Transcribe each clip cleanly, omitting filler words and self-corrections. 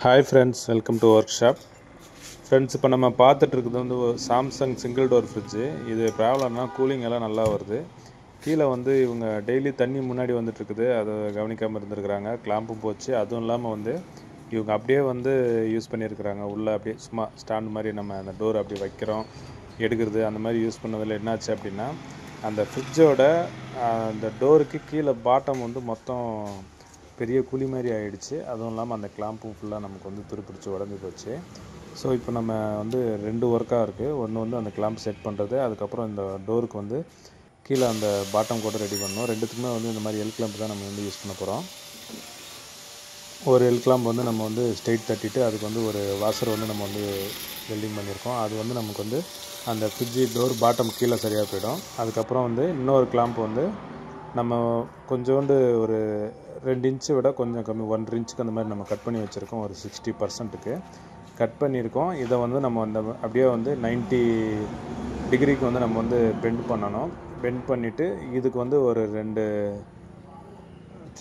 Hi friends, welcome to workshop. Friends, இப்போ நம்ம பார்த்துட்டு இருக்குது வந்து சாம்சங் சிங்கிள் டோர் ஃப்ரிட்ஜு. இது ப்ராப்ளம்னா கூலிங் எல்லாம் நல்லா வருது. கீழே வந்து இவங்க டெய்லி தண்ணி முன்னாடி வந்துட்டு இருக்குது, அதை கவனிக்காமல் இருந்திருக்கிறாங்க. கிளாம்பும் போச்சு. அதுவும் இல்லாமல் வந்து இவங்க அப்படியே வந்து யூஸ் பண்ணியிருக்கிறாங்க. உள்ளே அப்படியே சும்மா ஸ்டாண்ட் மாதிரி நம்ம அந்த டோர் அப்படி வைக்கிறோம், எடுக்கிறது அந்த மாதிரி யூஸ் பண்ணதில் என்னாச்சு அப்படின்னா, அந்த ஃப்ரிட்ஜோட அந்த டோருக்கு கீழே பாட்டம் வந்து மொத்தம் பெரிய குழி மாதிரி ஆகிடுச்சு. அதுவும் இல்லாமல் அந்த கிளாம்பும் ஃபுல்லாக நமக்கு வந்து துருப்பிடிச்சு உடஞ்சி போச்சு. ஸோ இப்போ நம்ம வந்து 2 ஒர்க்காக இருக்குது. ஒன்று வந்து அந்த கிளாம்ப் செட் பண்ணுறது, அதுக்கப்புறம் இந்த டோருக்கு வந்து கீழே அந்த பாட்டம் கூட ரெடி பண்ணணும். ரெண்டுத்துக்குமே வந்து இந்த மாதிரி எல் கிளாம்ப் தான் நம்ம வந்து யூஸ் பண்ண போகிறோம். ஒரு எல் கிளாம்ப் வந்து நம்ம வந்து ஸ்ட்ரெயிட் தட்டிட்டு அதுக்கு வந்து ஒரு வாஷர் வந்து நம்ம வந்து வெல்டிங் பண்ணியிருக்கோம். அது வந்து நமக்கு வந்து அந்த ஃப்ரிட்ஜு டோர் பாட்டம் கீழே சரியாக போயிடும். அதுக்கப்புறம் வந்து இன்னொரு கிளாம்ப் வந்து நம்ம கொஞ்சோண்டு ஒரு 2 இன்ச்சு விட கொஞ்சம் கம்மி 1 இன்ச்சுக்கு அந்த மாதிரி நம்ம கட் பண்ணி வச்சுருக்கோம். ஒரு 60%க்கு கட் பண்ணியிருக்கோம். இதை வந்து நம்ம அந்த அப்படியே வந்து 90 டிகிரிக்கு வந்து நம்ம வந்து பெண்ட் பண்ணணும். பெண்ட் பண்ணிவிட்டு இதுக்கு வந்து ஒரு 2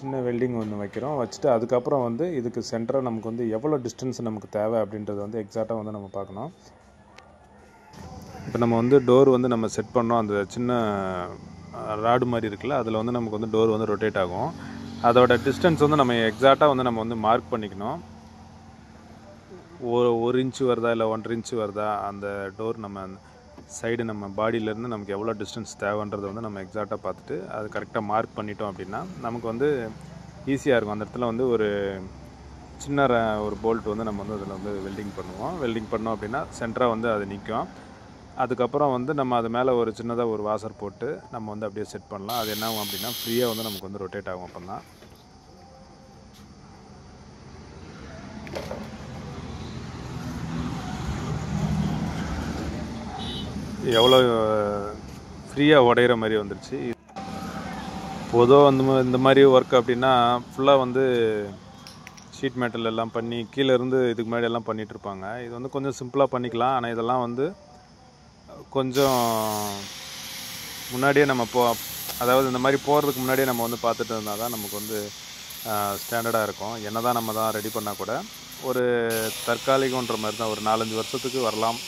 சின்ன வெல்டிங் ஒன்று வைக்கிறோம். வச்சுட்டு அதுக்கப்புறம் வந்து இதுக்கு சென்டராக நமக்கு வந்து எவ்வளோ டிஸ்டன்ஸ் நமக்கு தேவை அப்படின்றது வந்து எக்ஸாக்டாக வந்து நம்ம பார்க்கணும். இப்போ நம்ம வந்து டோர் வந்து நம்ம செட் பண்ணோம். அந்த சின்ன ராடு மாதிரி இருக்குல்ல, அதில் வந்து நமக்கு வந்து டோர் வந்து ரொட்டேட் ஆகும். அதோட டிஸ்டன்ஸ் வந்து நம்ம எக்ஸாக்டாக வந்து நம்ம வந்து மார்க் பண்ணிக்கணும். ஒரு இன்ச்சு வருதா இல்லை 1.5 இன்ச்சு வருதா, அந்த டோர் நம்ம சைடு நம்ம பாடியிலேருந்து நமக்கு எவ்வளோ டிஸ்டன்ஸ் தேவைன்றதை வந்து நம்ம எக்ஸாக்டாக பார்த்துட்டு அது கரெக்டாக மார்க் பண்ணிட்டோம் அப்படின்னா நமக்கு வந்து ஈஸியாக இருக்கும். அந்த இடத்துல வந்து ஒரு சின்ன ஒரு போல்ட் வந்து நம்ம வந்து அதில் வந்து வெல்டிங் பண்ணுவோம். வெல்டிங் பண்ணோம் அப்படின்னா சென்டராக வந்து அது நிற்கும். அதுக்கப்புறம் வந்து நம்ம அது மேலே ஒரு சின்னதாக ஒரு வாஷர் போட்டு நம்ம வந்து அப்படியே செட் பண்ணலாம். அது என்ன ஆகும் அப்படின்னா ஃப்ரீயாக வந்து நமக்கு வந்து ரொட்டேட் ஆகும். அப்போ தான் எவ்வளோ ஃப்ரீயாக உடையிற மாதிரி வந்துருச்சு. பொதுவாக வந்து இந்த மாதிரி ஒர்க் அப்படின்னா ஃபுல்லாக வந்து ஷீட் மெட்டல் எல்லாம் பண்ணி கீழேருந்து இதுக்கு முன்னாடி எல்லாம் பண்ணிகிட்ருப்பாங்க. இது வந்து கொஞ்சம் சிம்பிளாக பண்ணிக்கலாம். ஆனால் இதெல்லாம் வந்து கொஞ்சம் முன்னாடியே நம்ம அதாவது இந்த மாதிரி போகிறதுக்கு முன்னாடியே நம்ம வந்து பார்த்துட்டு இருந்தால் தான் நமக்கு வந்து ஸ்டாண்டர்டாக இருக்கும். என்ன தான் நம்ம தான் ரெடி பண்ணால் கூட ஒரு தற்காலிகன்ற மாதிரி தான். ஒரு 4-5 வருஷத்துக்கு வரலாம்.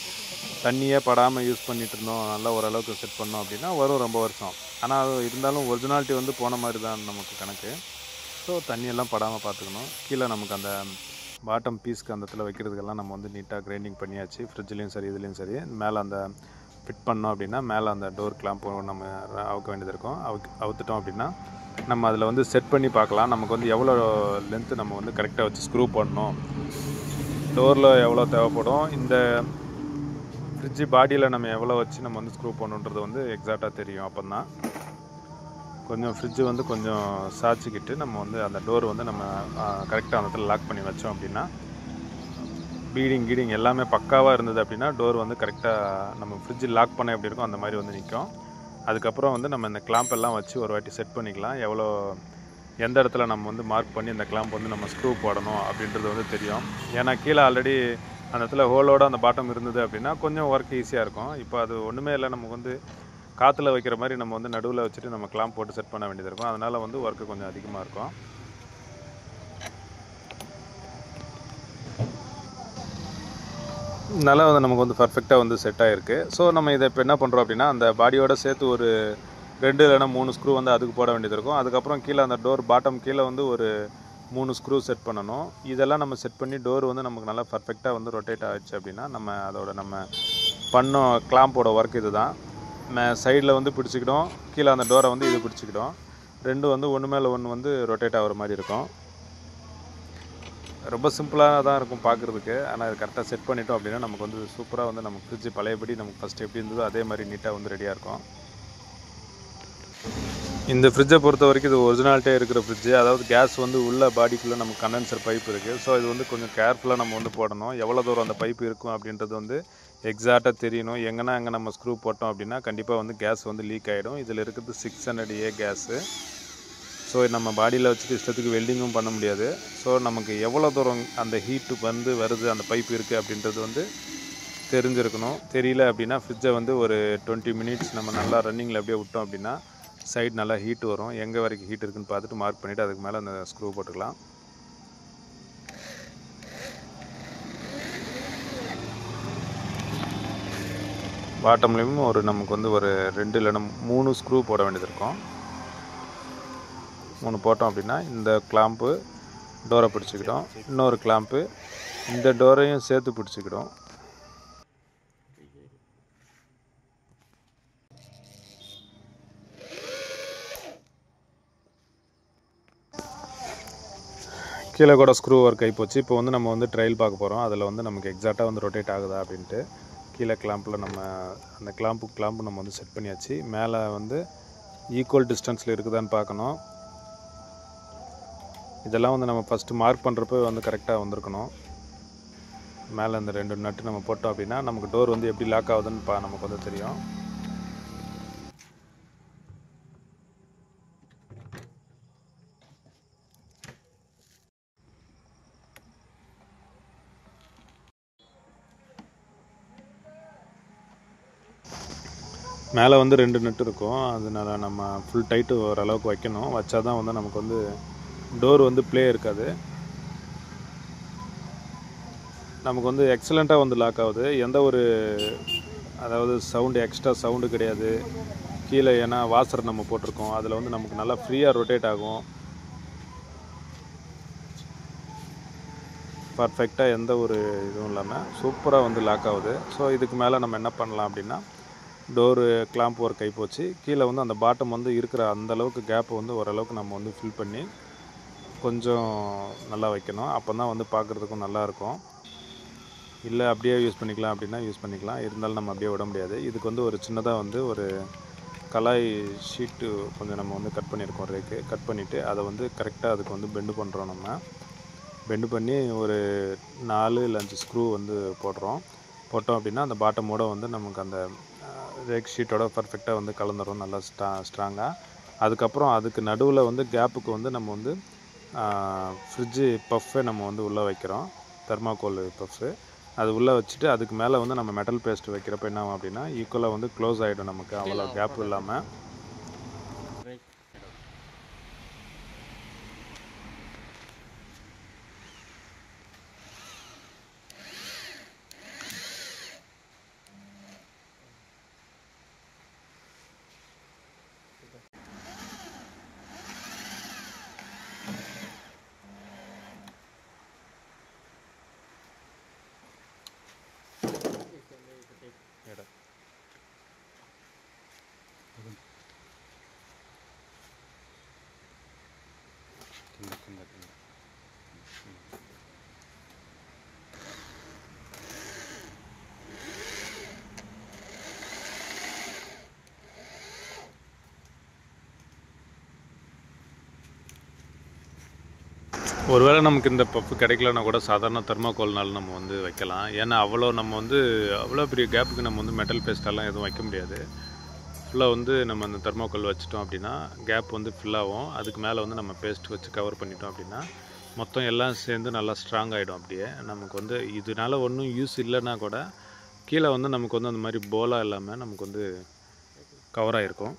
தண்ணியே படாமல் யூஸ் பண்ணிகிட்டு இருந்தோம், நல்லா ஓரளவுக்கு செட் பண்ணோம் அப்படின்னா வரும் ரொம்ப வருஷம். ஆனால் அது இருந்தாலும் ஒரிஜினாலிட்டி வந்து போன மாதிரி தான் நமக்கு கணக்கு. ஸோ தண்ணியெல்லாம் படாமல் பார்த்துக்கணும். கீழே நமக்கு அந்த பாட்டம் பீஸ்க்கு அந்த இடத்துல வைக்கிறதுக்கெல்லாம் நம்ம வந்து நீட்டாக கிரைண்டிங் பண்ணியாச்சு. ஃப்ரிட்ஜ்லேயும் சரி இதுலேயும் சரி. மேலே அந்த ஃபிட் பண்ணோம் அப்படின்னா மேலே அந்த டோர் கிளாம்ப் நம்ம அவுக்க வேண்டியது இருக்கும். அவுத்துட்டோம் அப்படின்னா நம்ம அதில் வந்து செட் பண்ணி பார்க்கலாம். நமக்கு வந்து எவ்வளோ லென்த்து நம்ம வந்து கரெக்டாக வச்சு ஸ்க்ரூ பண்ணணும், டோரில் எவ்வளோ தேவைப்படும், இந்த ஃப்ரிட்ஜு பாடியில் நம்ம எவ்வளோ வச்சு நம்ம வந்து ஸ்க்ரூ பண்ணுன்றது வந்து எக்ஸாக்டாக தெரியும். அப்போ தான் கொஞ்சம் ஃப்ரிட்ஜு வந்து கொஞ்சம் சாய்ச்சிக்கிட்டு நம்ம வந்து அந்த டோர் வந்து நம்ம கரெக்டாக அந்த இடத்துல லாக் பண்ணி வச்சோம் அப்படின்னா கீடிங் எல்லாமே பக்காவாக இருந்தது அப்படின்னா டோர் வந்து கரெக்டாக நம்ம ஃப்ரிட்ஜு லாக் பண்ண எப்படி இருக்கும் அந்த மாதிரி வந்து நிற்கும். அதுக்கப்புறம் வந்து நம்ம இந்த கிளாம்ப் எல்லாம் வச்சு ஒரு வாட்டி செட் பண்ணிக்கலாம். எந்த இடத்துல நம்ம வந்து மார்க் பண்ணி இந்த கிளாம்ப் வந்து நம்ம ஸ்க்ரூ போடணும் அப்படின்றது வந்து தெரியும். ஏன்னா கீழே ஆல்ரெடி அந்த இடத்துல ஹோலோட அந்த பாட்டம் இருந்தது அப்படின்னா கொஞ்சம் ஒர்க் ஈஸியாக இருக்கும். இப்போ அது ஒன்றுமே இல்லை, நமக்கு வந்து காற்றுல வைக்கிற மாதிரி நம்ம வந்து நடுவில் வச்சுட்டு நம்ம கிளாம்ப் போட்டு செட் பண்ண வேண்டியது இருக்கும். அதனால் வந்து ஒர்க்கு கொஞ்சம் அதிகமாக இருக்கும். நல்லா வந்து நமக்கு வந்து பர்ஃபெக்டாக வந்து செட் ஆகிருக்கு. ஸோ நம்ம இதை இப்போ என்ன பண்ணுறோம் அப்படின்னா அந்த பாடியோட சேர்த்து ஒரு 2 இல்லைனா 3 ஸ்க்ரூ வந்து அதுக்கு போட வேண்டியது இருக்கும். அதுக்கப்புறம் கீழே அந்த டோர் பாட்டம் கீழே வந்து ஒரு 3 ஸ்க்ரூ செட் பண்ணணும். இதெல்லாம் நம்ம செட் பண்ணி டோர் வந்து நமக்கு நல்லா பர்ஃபெக்டாக வந்து ரொட்டேட் ஆகிடுச்சு அப்படின்னா நம்ம பண்ணோம் கிளாம்போட ஒர்க் இது தான். சைடில் வந்து பிடிச்சிக்கிடும், கீழே அந்த டோரை வந்து இது பிடிச்சிக்கிடும். ரெண்டும் வந்து ஒன்று மேலே ஒன்று வந்து ரொட்டேட் ஆகிற மாதிரி இருக்கும். ரொம்ப சிம்பிளாக தான் இருக்கும் பார்க்குறதுக்கு. ஆனால் இது கரெக்டாக செட் பண்ணிட்டோம் அப்படின்னா நமக்கு வந்து சூப்பராக வந்து நமக்கு ஃப்ரிட்ஜு பழையபடி நமக்கு ஃபஸ்ட்டு எப்படி இருந்ததோ அதே மாதிரி நீட்டாக வந்து ரெடியாக இருக்கும். இந்த ஃப்ரிட்ஜை பொறுத்த வரைக்கும் இது ஒரிஜினாலிட்டியாக இருக்கிற ஃப்ரிட்ஜு. அதாவது கேஸ் வந்து உள்ள பாடிக்குள்ளே நமக்கு கண்டென்சர் பைப் இருக்குது. ஸோ இது வந்து கொஞ்சம் கேர்ஃபுல்லாக நம்ம வந்து போடணும். எவ்வளோ தூரம் அந்த பைப் இருக்கும் அப்படின்றது வந்து எக்ஸாக்டாக தெரியணும். எங்கே நம்ம ஸ்க்ரூ போட்டோம் அப்படின்னா கண்டிப்பாக வந்து கேஸ் வந்து லீக் ஆகிடும். இதில் இருக்கிறது 600A கேஸு. ஸோ நம்ம பாடியில் வச்சுட்டு இஷ்டத்துக்கு வெல்டிங்கும் பண்ண முடியாது. ஸோ நமக்கு எவ்வளோ தூரம் அந்த ஹீட்டு வந்து வருது, அந்த பைப் இருக்குது அப்படின்றது வந்து தெரிஞ்சிருக்கணும். தெரியல அப்படின்னா ஃப்ரிட்ஜை வந்து ஒரு 20 மினிட்ஸ் நம்ம நல்லா ரன்னிங்கில் அப்படியே விட்டோம் அப்படின்னா சைடு நல்லா ஹீட் வரும். எங்கே வரைக்கும் ஹீட் இருக்குதுன்னு பார்த்துட்டு மார்க் பண்ணிவிட்டு அதுக்கு மேலே அந்த ஸ்க்ரூ போட்டுக்கலாம். பாட்டம்லேயும் நமக்கு வந்து ஒரு 2 இல்லைன்னா 3 ஸ்க்ரூ போட வேண்டியது இருக்கும். 3 போட்டோம் அப்படின்னா இந்த கிளாம்பு டோரை பிடிச்சிக்கிடும். இன்னொரு கிளாம்பு இந்த டோரையும் சேர்த்து பிடிச்சிக்கிடும். கீழே கூட ஸ்க்ரூ ஒர்க் ஆகி போச்சு. இப்போ வந்து நம்ம வந்து ட்ரையல் பார்க்க போகிறோம். அதில் வந்து நமக்கு எக்ஸாக்டாக வந்து ரொட்டேட் ஆகுதா அப்படின்ட்டு. கீழே கிளாம்பில் நம்ம அந்த கிளாம்பு நம்ம வந்து செட் பண்ணியாச்சு. மேலே வந்து ஈக்குவல் டிஸ்டன்ஸில் இருக்குதான்னு பார்க்கணும். இதெல்லாம் வந்து நம்ம ஃபஸ்ட்டு மார்க் பண்ணுறப்ப வந்து கரெக்டாக வந்திருக்கணும். மேலே இந்த 2 நட்டு நம்ம போட்டோம் அப்படின்னா நமக்கு டோர் வந்து எப்படி லாக் ஆகுதுன்னு நமக்கு வந்து தெரியும். மேலே வந்து 2 நட்டு இருக்கும். அதனால் நம்ம ஃபுல் டைட்டு ஓரளவுக்கு வைக்கணும். வச்சா தான் வந்து நமக்கு வந்து டோர் வந்து ப்ளே இருக்காது. நமக்கு வந்து எக்ஸலண்ட்டாக வந்து லாக் ஆகுது. எந்த ஒரு அதாவது எக்ஸ்ட்ரா சவுண்டு கிடையாது. கீழே ஏன்னா வாசர் நம்ம போட்டிருக்கோம். அதில் வந்து நமக்கு நல்லா ஃப்ரீயாக ரொட்டேட் ஆகும். பர்ஃபெக்டாக எந்த ஒரு இதுவும் இல்லாமல் சூப்பராக வந்து லாக் ஆகுது. ஸோ இதுக்கு மேலே நம்ம என்ன பண்ணலாம் அப்படின்னா டோரு கிளாம்ப் ஒர்க் ஆகி போச்சு. கீழே வந்து அந்த பாட்டம் வந்து இருக்கிற அந்தளவுக்கு கேப்பை வந்து ஓரளவுக்கு நம்ம வந்து ஃபில் பண்ணி கொஞ்சம் நல்லா வைக்கணும். அப்போ தான் வந்து பார்க்குறதுக்கும் நல்லாயிருக்கும். இல்லை அப்படியே யூஸ் பண்ணிக்கலாம் அப்படின்னா யூஸ் பண்ணிக்கலாம். இருந்தாலும் நம்ம அப்படியே விட முடியாது. இதுக்கு வந்து ஒரு சின்னதாக வந்து ஒரு கலாய் ஷீட்டு கொஞ்சம் நம்ம வந்து கட் பண்ணியிருக்கோம். ரேக்கு கட் பண்ணிவிட்டு அதை வந்து கரெக்டாக அதுக்கு வந்து பெண்டு பண்ணுறோம். நம்ம பெண்டு பண்ணி ஒரு 4 இல்லை 5 ஸ்க்ரூ வந்து போட்டோம் அப்படின்னா அந்த பாட்டமோட வந்து நமக்கு அந்த ரேக் ஷீட்டோட பர்ஃபெக்டாக வந்து கலந்துடும் நல்லா ஸ்ட்ராங்காக. அதுக்கப்புறம் அதுக்கு நடுவில் வந்து கேப்புக்கு வந்து நம்ம வந்து ஃப்ரிட்ஜு பஃப்பை நம்ம வந்து உள்ளே வைக்கிறோம். தெர்மாக்கோல் பஃப்பு அது உள்ளே வச்சுட்டு அதுக்கு மேலே வந்து நம்ம மெட்டல் பேஸ்ட் வைக்கிறப்ப என்ன ஆகும் அப்படின்னா ஈக்குவலாக வந்து க்ளோஸ் ஆகிடும். நமக்கு அவ்வளோ கேப் இல்லாமல். ஒருவேளை நமக்கு இந்த பஃப் கிடைக்கலன்னா கூட சாதாரண தெர்மாக்கோல்னால நம்ம வந்து வைக்கலாம். ஏன்னா நம்ம வந்து அவ்வளோ பெரிய கேப்புக்கு நம்ம வந்து மெட்டல் பேஸ்டெல்லாம் எதுவும் வைக்க முடியாது. ஃபுல்லாக வந்து நம்ம அந்த தெர்மாக்கோல் வச்சிட்டோம் அப்படின்னா கேப் வந்து ஃபில்லாகும். அதுக்கு மேலே வந்து நம்ம பேஸ்ட் வச்சு கவர் பண்ணிட்டோம் அப்படின்னா மொத்தம் எல்லாம் சேர்ந்து நல்லா ஸ்ட்ராங் ஆகிடும். அப்படியே நமக்கு வந்து இதனால ஒன்றும் யூஸ் இல்லைன்னா கூட கீழே வந்து நமக்கு வந்து அந்த மாதிரி போலாக இல்லாமல் நமக்கு வந்து கவர் ஆகிருக்கும்.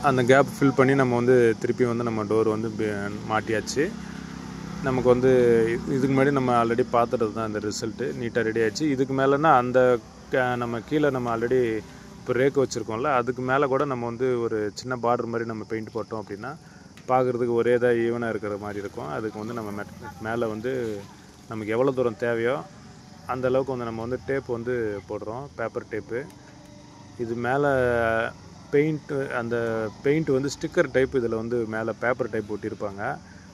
அந்த கேப் ஃபில் பண்ணி நம்ம வந்து திருப்பி வந்து நம்ம டோர் வந்து மாட்டியாச்சு. நமக்கு வந்து இதுக்கு முன்னாடி நம்ம ஆல்ரெடி பார்த்துட்டு தான் இந்த ரிசல்ட்டு நீட்டாக ரெடி ஆகிடுச்சு. இதுக்கு மேலேனா அந்த நம்ம கீழே நம்ம ஆல்ரெடி இப்போ ரேக்கு வச்சுருக்கோம்ல அதுக்கு மேலே கூட நம்ம வந்து ஒரு சின்ன பார்டர் மாதிரி நம்ம பெயிண்ட் போட்டோம் அப்படின்னா பார்க்குறதுக்கு ஒரே தான் ஈவனாக இருக்கிற மாதிரி இருக்கும். அதுக்கு வந்து நம்ம மேலே வந்து நமக்கு எவ்வளோ தூரம் தேவையோ அந்த அளவுக்கு வந்து நம்ம வந்து டேப் வந்து போடுறோம், பேப்பர் டேப்பு. இது மேலே அந்த பெயிண்ட் வந்து ஸ்டிக்கர் டைப் இதில் வந்து மேலே பேப்பர் டைப் ஒட்டியிருப்பாங்க.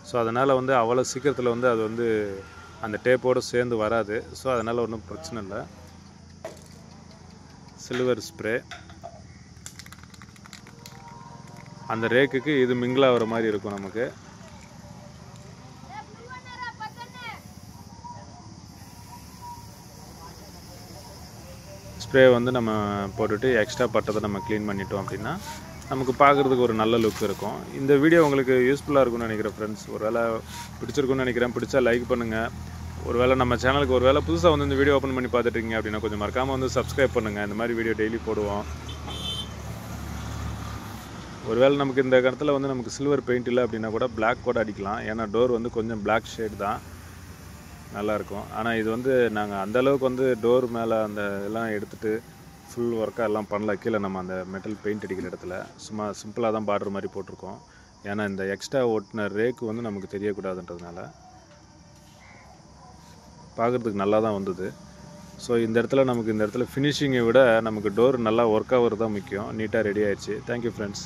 ஸோ அதனால் வந்து அவ்வளோ சீக்கிரத்தில் வந்து அது வந்து அந்த டேப்போடு சேர்ந்து வராது. ஸோ அதனால் ஒன்றும் பிரச்சனை இல்லை. சில்வர் ஸ்ப்ரே அந்த ரேக்குக்கு இது மிங்கிள் ஆகிற மாதிரி இருக்கும் நமக்கு. ஸ்ப்ரே வந்து நம்ம போட்டுட்டு எக்ஸ்ட்ரா பட்டதை நம்ம க்ளீன் பண்ணிட்டோம் அப்படின்னா நமக்கு பார்க்குறதுக்கு ஒரு நல்ல லுக் இருக்கும். இந்த வீடியோ உங்களுக்கு யூஸ்ஃபுல்லாக இருக்கும்னு நினைக்கிறேன் ஃப்ரெண்ட்ஸ். ஒரு வேளை பிடிச்சிருக்குன்னு நினைக்கிறேன். பிடிச்சா லைக் பண்ணுங்கள். ஒரு வேளை நம்ம சேனலுக்கு ஒரு வேளை புதுசாக வந்து இந்த வீடியோ ஓப்பன் பண்ணி பார்த்துட்ருக்கீங்க அப்படின்னா கொஞ்சம் மறக்காமல் வந்து சப்ஸ்கிரைப் பண்ணுங்கள். இந்த மாதிரி வீடியோ டெய்லி போடுவோம். ஒருவேளை நமக்கு இந்த இடத்துல வந்து நமக்கு சில்வர் பெயிண்ட் இல்லை அப்படின்னா கூட பிளாக் கூட அடிக்கலாம். ஏன்னா டோர் வந்து கொஞ்சம் பிளாக் ஷேட் தான் நல்லாயிருக்கும். ஆனால் இது வந்து நாங்கள் அந்தளவுக்கு வந்து டோர் மேலே அந்த எல்லாம் எடுத்துகிட்டு ஃபுல் ஒர்க்காக எல்லாம் பண்ணல. கீழே நம்ம அந்த மெட்டல் பெயிண்ட் அடிக்கிற இடத்துல சும்மா சிம்பிளாக தான் பார்டர் மாதிரி போட்டிருக்கோம். ஏன்னா இந்த எக்ஸ்ட்ரா ஒட்டின ரேக்கு வந்து நமக்கு தெரியக்கூடாதுன்றதுனால பார்க்குறதுக்கு நல்லா தான் வந்தது. ஸோ இந்த இடத்துல ஃபினிஷிங்கை விட நமக்கு டோர் நல்லா ஒர்க் ஆகிறது தான் முக்கியம். நீட்டாக ரெடி ஆயிடுச்சு. Thank you friends.